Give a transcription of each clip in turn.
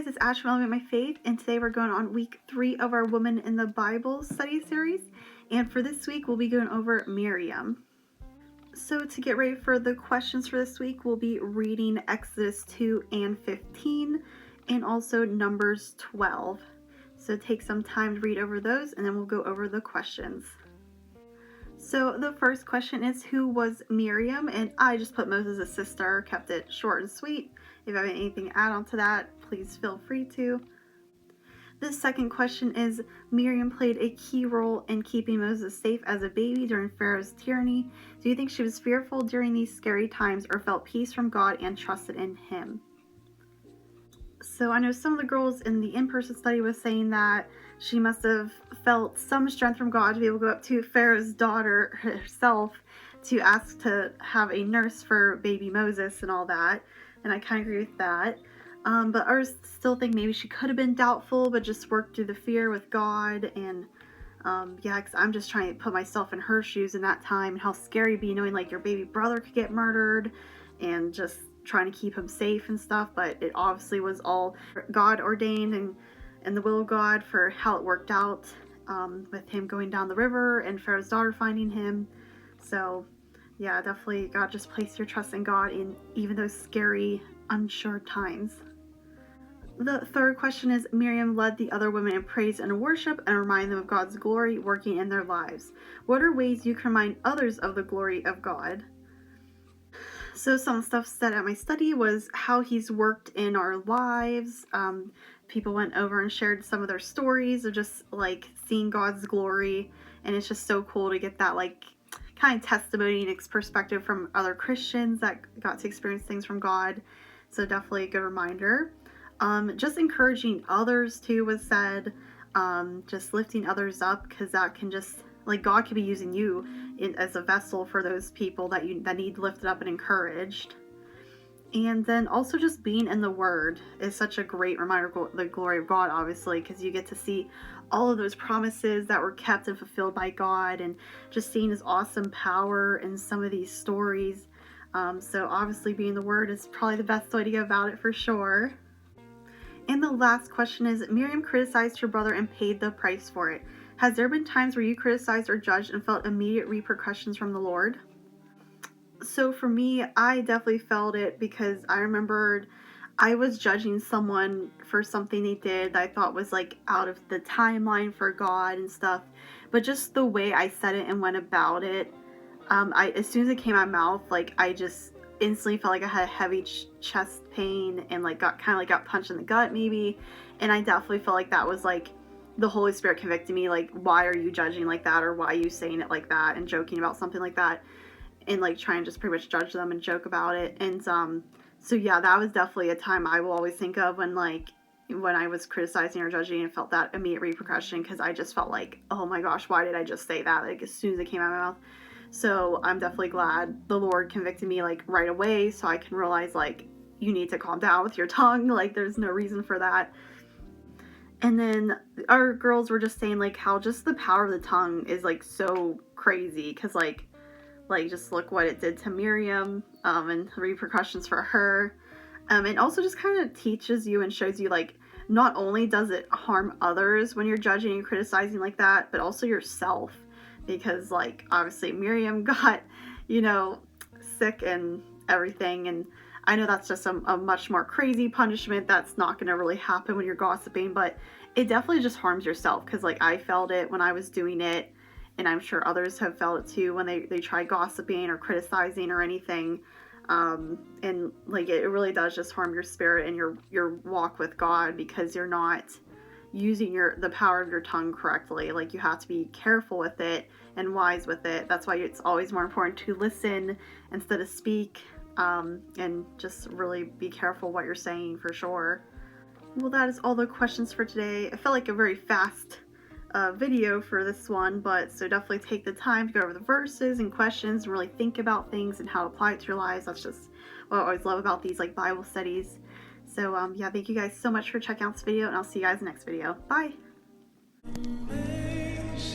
guys, it's Ash from Element My Faith, and today we're going on week 3 of our Woman in the Bible study series, and for this week we'll be going over Miriam. So to get ready for the questions for this week, we'll be reading Exodus 2 and 15, and also Numbers 12. So take some time to read over those, and then we'll go over the questions. So the first question is, who was Miriam? And I just put Moses' sister, kept it short and sweet. If you have anything to add on to that, please feel free to. The second question is, Miriam played a key role in keeping Moses safe as a baby during Pharaoh's tyranny. Do you think she was fearful during these scary times or felt peace from God and trusted in him? So I know some of the girls in the in-person study was saying that she must have felt some strength from God to be able to go up to Pharaoh's daughter herself to ask to have a nurse for baby Moses and all that. And I kind of agree with that. But I still think maybe she could have been doubtful, but just worked through the fear with God. And yeah, because I'm just trying to put myself in her shoes in that time, and how scary it'd be knowing like your baby brother could get murdered, and just trying to keep him safe and stuff. But it obviously was all God ordained and the will of God for how it worked out, with him going down the river and Pharaoh's daughter finding him. So yeah, definitely God, just place your trust in God in even those scary, unsure times. The third question is, Miriam led the other women in praise and worship and reminded them of God's glory working in their lives. What are ways you can remind others of the glory of God? So some stuff said at my study was how he's worked in our lives. People went over and shared some of their stories of just like seeing God's glory, and it's just so cool to get that like kind of testimony and perspective from other Christians that got to experience things from God. So definitely a good reminder. Just encouraging others too was said, just lifting others up, because that can just, like, God could be using you as a vessel for those people that need lifted up and encouraged. And then also just being in the Word is such a great reminder of the glory of God, obviously, because you get to see all of those promises that were kept and fulfilled by God, and just seeing his awesome power in some of these stories. So obviously being in the Word is probably the best way to go about it for sure. And the last question is, Miriam criticized her brother and paid the price for it. Has there been times where you criticized or judged and felt immediate repercussions from the Lord? So for me, I definitely felt it, because I remembered I was judging someone for something they did that I thought was like out of the timeline for God and stuff. But just the way I said it and went about it, as soon as it came out of my mouth, like I just instantly felt like I had a heavy chest pain and like got punched in the gut maybe. And I definitely felt like that was like the Holy Spirit convicting me, like, why are you judging like that, or why are you saying it like that and joking about something like that, and like trying to just pretty much judge them and joke about it. And so yeah, that was definitely a time I will always think of when I was criticizing or judging and felt that immediate repercussion, because I just felt like, oh my gosh, why did I just say that, like as soon as it came out of my mouth. So I'm definitely glad the Lord convicted me like right away, so I can realize like, you need to calm down with your tongue, like there's no reason for that. And then our girls were just saying like how just the power of the tongue is like so crazy, because like just look what it did to Miriam, and the repercussions for her. And also just kind of teaches you and shows you like, not only does it harm others when you're judging and criticizing like that, but also yourself, because like obviously Miriam got, sick and everything, and I know that's just a much more crazy punishment that's not going to really happen when you're gossiping, but it definitely just harms yourself, because like I felt it when I was doing it, and I'm sure others have felt it too when they try gossiping or criticizing or anything. And like it really does just harm your spirit and your walk with God, because you're not using the power of your tongue correctly. Like you have to be careful with it and wise with it. That's why it's always more important to listen instead of speak, and just really be careful what you're saying for sure. Well, that is all the questions for today. I felt like a very fast video for this one, but so definitely take the time to go over the verses and questions and really think about things and how to apply it to your lives. That's just what I always love about these like Bible studies. So yeah, thank you guys so much for checking out this video, and I'll see you guys in the next video. Bye. Amazing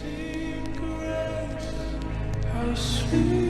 grace, how sweet.